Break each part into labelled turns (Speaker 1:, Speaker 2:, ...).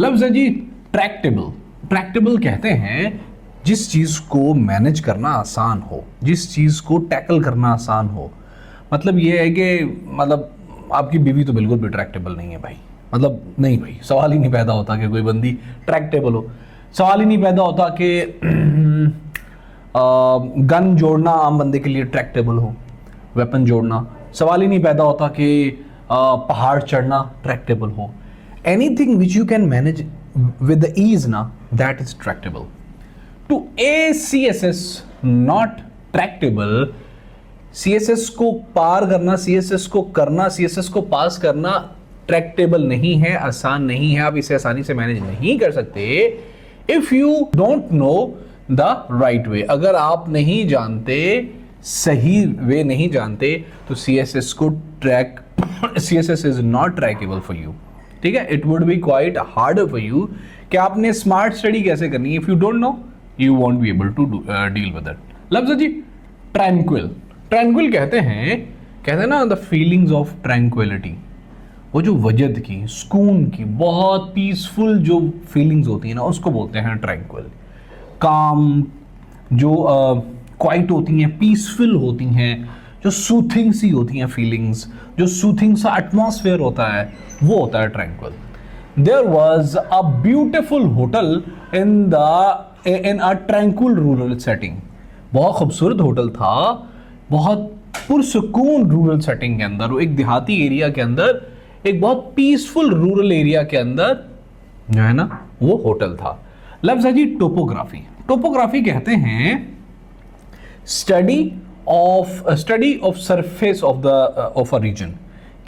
Speaker 1: लफ्ज है जी Tractable. Tractable कहते हैं जिस चीज को मैनेज करना आसान हो, जिस चीज को टैकल करना आसान हो। मतलब ये है कि मतलब आपकी बीवी तो बिल्कुल भी ट्रैक्टेबल नहीं है भाई, मतलब नहीं भाई, सवाल ही नहीं पैदा होता कि कोई बंदी ट्रैक्टेबल हो। सवाल ही नहीं पैदा होता कि गन जोड़ना आम बंदे के लिए ट्रैक्टेबल हो, वेपन जोड़ना। सवाल ही नहीं पैदा होता कि पहाड़ चढ़ना ट्रैक्टेबल हो। Anything which you can manage with the ease ना, that is tractable. To a CSS not tractable, CSS को पार करना, CSS को करना, CSS को पास करना ट्रैक्टेबल नहीं है, आसान नहीं है। आप इसे आसानी से मैनेज नहीं कर सकते if you don't know the right way. अगर आप नहीं जानते, सही वे नहीं जानते, तो CSS को track CSS is not trackable for you. ठीक है, it would be quite harder for you कि आपने स्मार्ट स्टडी कैसे करनी है। If you don't know you won't be able to deal with it. लफ्ज जी ट्रैंक्विल। ट्रैंक्विल कहते हैं ना द फीलिंग्स ऑफ ट्रैंक्विलिटी, वो जो वजद की, सुकून की, बहुत पीसफुल जो फीलिंग्स होती है ना, उसको बोलते हैं ट्रैंक्विल। काम जो क्वाइट होती हैं, पीसफुल होती हैं, जो सूथिंग सी होती हैं फीलिंग्स, जो सूथिंग सा एटमॉस्फेयर होता है, वो होता है tranquil. There was a beautiful hotel in a tranquil rural setting. बहुत खूबसूरत होटल था, बहुत पुरसुकून रूरल सेटिंग के अंदर, एक देहाती एरिया के अंदर, एक बहुत पीसफुल रूरल एरिया के अंदर जो है ना वो होटल था। लफ्ज है जी टोपोग्राफी। टोपोग्राफी कहते हैं study of surface of a region.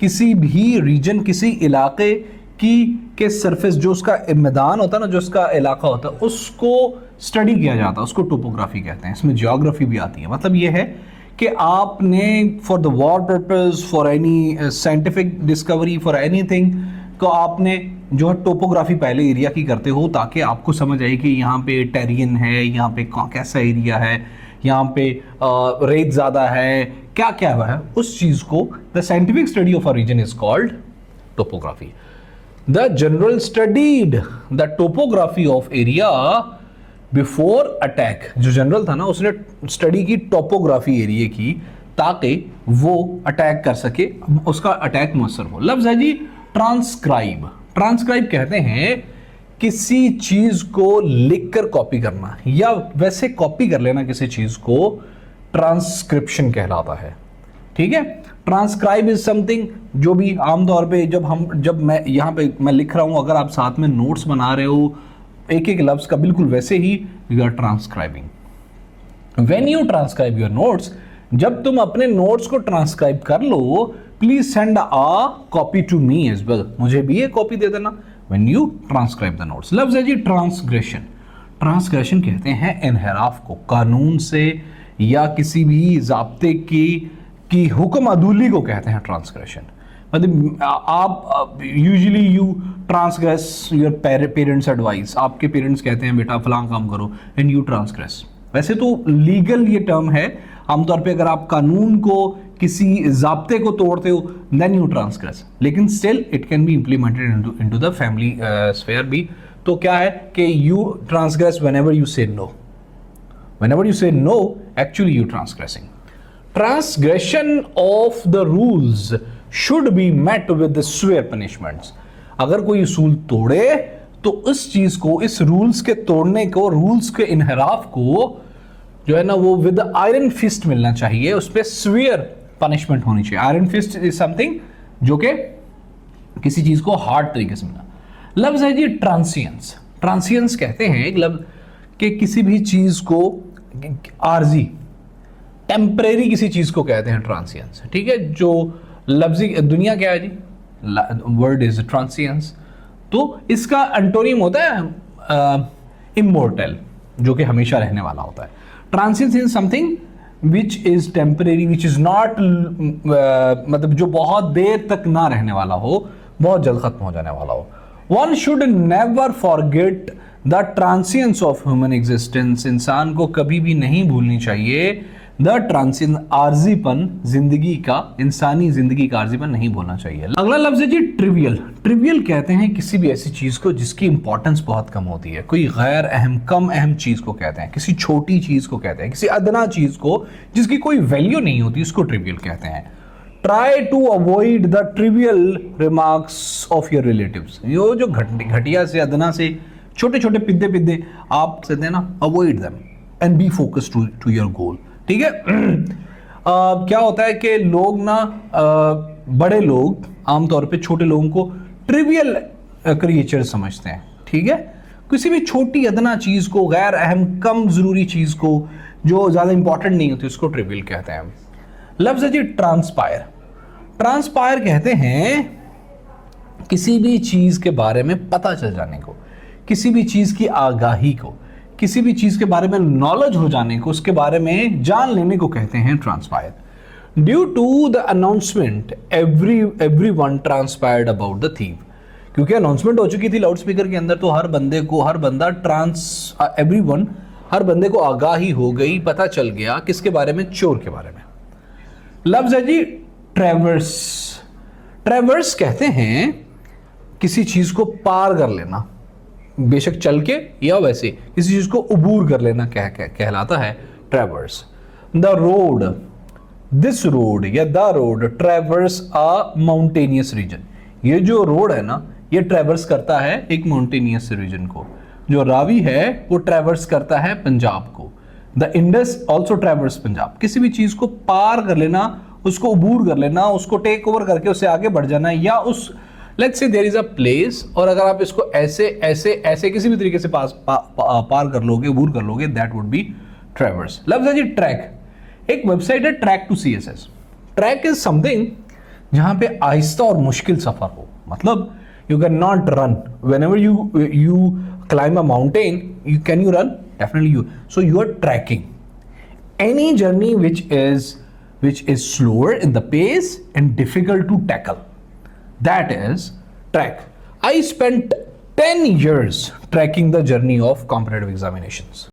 Speaker 1: किसी भी रीजन, किसी इलाके के सरफेस, जो उसका मैदान होता है ना, जो उसका इलाका होता है, उसको स्टडी किया जाता है, उसको टोपोग्राफी कहते हैं। इसमें जियोग्राफी भी आती है। मतलब ये है कि आपने for the war purpose, for any scientific discovery, for anything को आपने जो है टोपोग्राफी पहले एरिया की करते हो, ताकि आपको समझ आए कि यहाँ पे टेरियन है, यहाँ पे कैसा एरिया है, यहाँ पे रेत ज़्यादा है, क्या क्या है उस चीज़ को। The scientific study of a region is called topography. The general studied the topography of area before attack. जो जनरल था ना, उसने स्टडी की टोपोग्राफी एरिया की, ताकि वो अटैक कर सके, उसका अटैक मुअस्सर हो। लफ्ज है जी ट्रांसक्राइब। ट्रांसक्राइब कहते हैं किसी चीज को लिखकर कॉपी करना, या वैसे कॉपी कर लेना किसी चीज को, ट्रांसक्रिप्शन कहलाता है। ठीक है, ट्रांसक्राइब इज समथिंग जो भी आमतौर पे जब मैं यहाँ पे मैं लिख रहा हूं, अगर आप साथ में नोट्स बना रहे हो एक एक लफ्ज का, बिल्कुल वैसे ही you are transcribing. When you transcribe your notes, जब तुम अपने नोट्स को ट्रांसक्राइब कर लो, please send a copy to me as well. मुझे भी एक कॉपी दे देना when you transcribe the notes. लफ्ज है जी ट्रांसग्रेशन। ट्रांसग्रेशन कहते हैं इनहराफ को, कानून से या किसी भी ज़ाब्ते की हुक्म अदूली को कहते हैं ट्रांसग्रेशन। मतलब आप usually you transgress your parents advice. आपके पेरेंट्स कहते हैं बेटा फलां काम करो, एंड यू ट्रांसग्रेस। वैसे तो लीगल ये टर्म है, आमतौर पे अगर आप कानून को, किसी ज़ाब्ते को तोड़ते हो, देन यू ट्रांसग्रेस। लेकिन still it can be implemented into the family sphere भी। तो क्या है कि यू ट्रांसग्रेस व्हेनेवर यू से no. Whenever you say no, actually you're transgressing. Transgression of the rules should be met with the severe punishments. अगर कोई उसूल तोड़े तो इस चीज को, इस रूल्स के तोड़ने को, रूल्स के इनहराफ को जो है ना वो विद आयरन फिस्ट मिलना चाहिए, उस पर सिवियर पनिशमेंट होनी चाहिए। आयरन फिस्ट इज समथिंग जो कि किसी चीज को हार्ड तरीके से मिलना। लफ्ज है जी ट्रांसियंस। ट्रांसियंस कहते हैं एक लफ्ज कि किसी भी चीज को आरजी, टेम्परेरी किसी चीज को कहते हैं ट्रांसियंस। ठीक है, जो लफ्जी दुनिया क्या है जी, वर्ड इज ट्रांसियंस। तो इसका एंटोनिम होता है इमोर्टल, जो कि हमेशा रहने वाला होता है। Trances is something which is temporary, which is not, मतलब जो बहुत देर तक ना रहने वाला हो, बहुत जल्द खत्म हो जाने वाला हो। One should never forget the trances of human existence. इंसान को कभी भी नहीं भूलनी चाहिए द ट्रांसिन, आरजीपन, जिंदगी का, इंसानी जिंदगी का आरजीपन नहीं बोलना चाहिए। अगला लफ्ज है जी ट्रिवियल। ट्रिवियल कहते हैं किसी भी ऐसी चीज को जिसकी इंपॉर्टेंस बहुत कम होती है, कोई गैर अहम, कम अहम चीज को कहते हैं, किसी छोटी चीज को कहते हैं, किसी अदना चीज को जिसकी कोई वैल्यू नहीं होती, उसको ट्रिवियल कहते हैं। Try to avoid the trivial remarks of your relatives. यो जो घटिया से, अदना से, छोटे छोटे पिद्दे पिद्दे आप कहते हैं ना, avoid them and be focus to your goal. ठीक है। क्या होता है कि लोग ना, बड़े लोग आमतौर पे छोटे लोगों को ट्रिवियल क्रिएचर समझते हैं। ठीक है। किसी भी छोटी अदना चीज को, गैर अहम, कम जरूरी चीज को, जो ज्यादा इंपॉर्टेंट नहीं होती, उसको ट्रिवियल कहते हैं। लफ्ज है जी ट्रांसपायर। ट्रांसपायर कहते हैं किसी भी चीज के बारे में पता चल जाने को, किसी भी चीज की आगाही को, किसी भी चीज के बारे में नॉलेज हो जाने को, उसके बारे में जान लेने को कहते हैं transpire. Due to the announcement everyone transpired about the thief. क्योंकि अनाउंसमेंट हो चुकी थी लाउड स्पीकर के अंदर, तो हर बंदे को आगाही हो गई, पता चल गया किसके बारे में, चोर के बारे में। लफ्ज है जी ट्रैवर्स। ट्रैवर्स कहते हैं किसी चीज को पार कर लेना, बेशक चल के या वैसे, किसी चीज को उबूर कर लेना कहलाता है traverse. The road, this road या the road traverse a mountainous region. ये जो रोड है ना, ये ट्रैवर्स करता है एक माउंटेनियस रीजन को। जो रावी है वो ट्रैवर्स करता है पंजाब को। The Indus also traverse Punjab. किसी भी चीज को पार कर लेना, उसको उबूर कर लेना, उसको टेक ओवर करके उससे आगे बढ़ जाना, या उस let's say there is a place, और अगर आप इसको ऐसे ऐसे ऐसे किसी भी तरीके से पार कर लोगे, उबूर कर लोगे, दैट वुड बी ट्रैवर्स। लफ्ज है जी ट्रैक। एक वेबसाइट है track to CSS। Track is something जहां पे आहिस्ता और मुश्किल सफर हो, मतलब you cannot run whenever you climb a mountain, can you run? Definitely you. So you are tracking any journey which is slower in the pace and difficult to tackle. That is track. I spent 10 years tracking the journey of competitive examinations.